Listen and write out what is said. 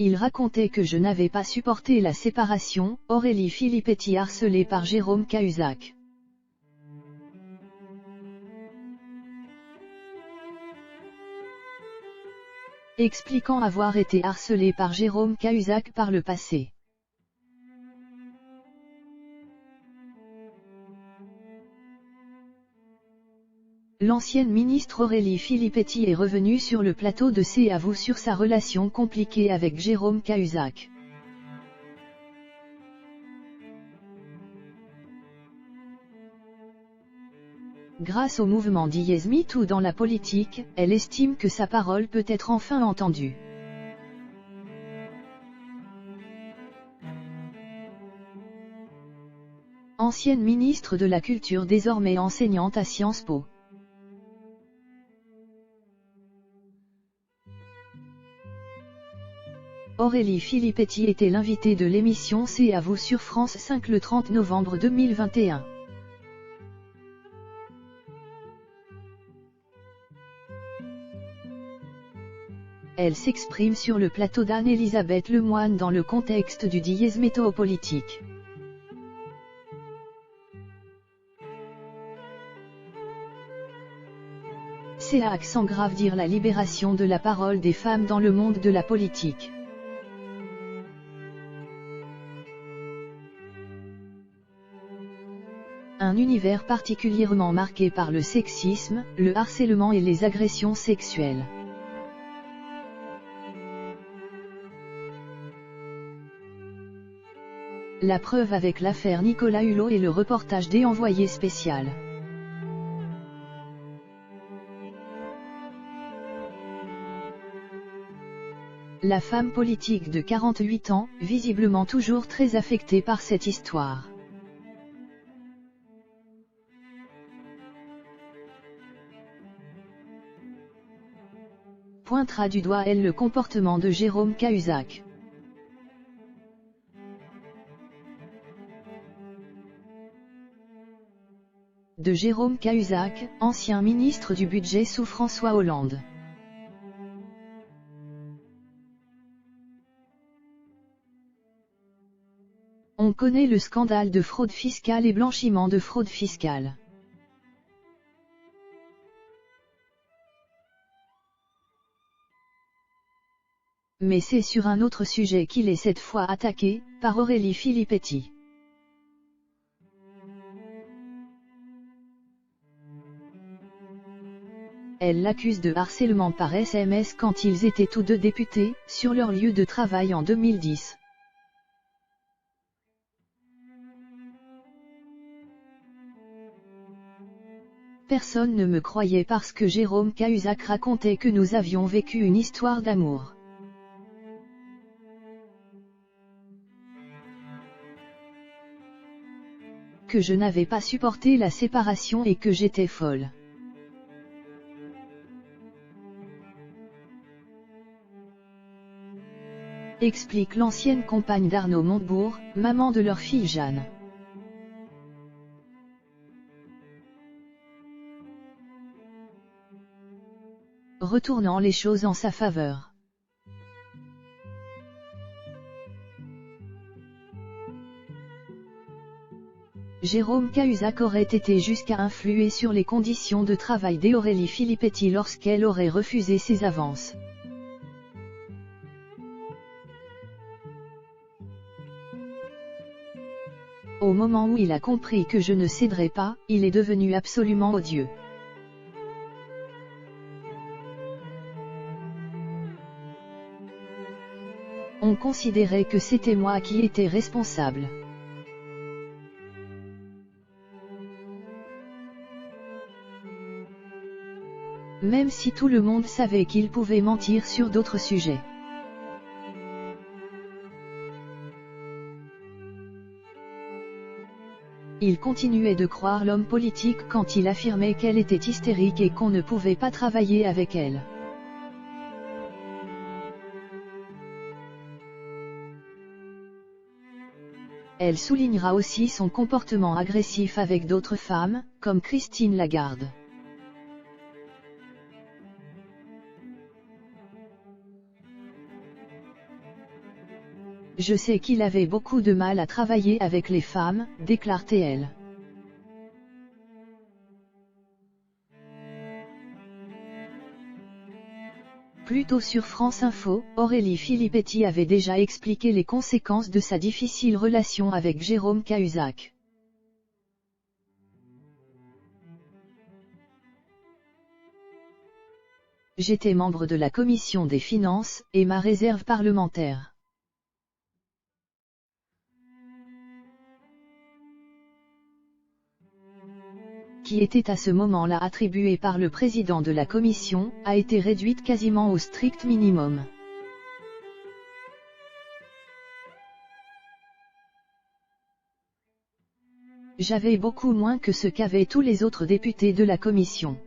Il racontait que je n'avais pas supporté la séparation. Aurélie Filippetti harcelée par Jérôme Cahuzac. Expliquant avoir été harcelée par Jérôme Cahuzac par le passé. L'ancienne ministre Aurélie Filippetti est revenue sur le plateau de C'est à vous sur sa relation compliquée avec Jérôme Cahuzac. Grâce au mouvement #MeToo dans la politique, elle estime que sa parole peut être enfin entendue. Ancienne ministre de la Culture désormais enseignante à Sciences Po. Aurélie Filippetti était l'invitée de l'émission C'est à vous sur France 5 le 30 novembre 2021. Elle s'exprime sur le plateau d'Anne-Elisabeth Lemoine dans le contexte du dièse météopolitique. C'est à accent grave dire la libération de la parole des femmes dans le monde de la politique. Un univers particulièrement marqué par le sexisme, le harcèlement et les agressions sexuelles. La preuve avec l'affaire Nicolas Hulot et le reportage des Envoyés spécial. La femme politique de 48 ans, visiblement toujours très affectée par cette histoire. Pointera du doigt elle le comportement de Jérôme Cahuzac. De Jérôme Cahuzac, ancien ministre du Budget sous François Hollande. On connaît le scandale de fraude fiscale et blanchiment de fraude fiscale. Mais c'est sur un autre sujet qu'il est cette fois attaqué, par Aurélie Filippetti. Elle l'accuse de harcèlement par SMS quand ils étaient tous deux députés, sur leur lieu de travail en 2010. Personne ne me croyait parce que Jérôme Cahuzac racontait que nous avions vécu une histoire d'amour. Que je n'avais pas supporté la séparation et que j'étais folle. Explique l'ancienne compagne d'Arnaud Montebourg, maman de leur fille Jeanne. Retournant les choses en sa faveur. Jérôme Cahuzac aurait été jusqu'à influer sur les conditions de travail d'Aurélie Filippetti lorsqu'elle aurait refusé ses avances. Au moment où il a compris que je ne céderais pas, il est devenu absolument odieux. On considérait que c'était moi qui étais responsable. Même si tout le monde savait qu'il pouvait mentir sur d'autres sujets. Il continuait de croire l'homme politique quand il affirmait qu'elle était hystérique et qu'on ne pouvait pas travailler avec elle. Elle soulignera aussi son comportement agressif avec d'autres femmes, comme Christine Lagarde. Je sais qu'il avait beaucoup de mal à travailler avec les femmes, déclare-t-elle. Plus tôt sur France Info, Aurélie Filippetti avait déjà expliqué les conséquences de sa difficile relation avec Jérôme Cahuzac. J'étais membre de la commission des finances, et ma réserve parlementaire, qui était à ce moment-là attribuée par le président de la commission, a été réduite quasiment au strict minimum. J'avais beaucoup moins que ce qu'avaient tous les autres députés de la commission.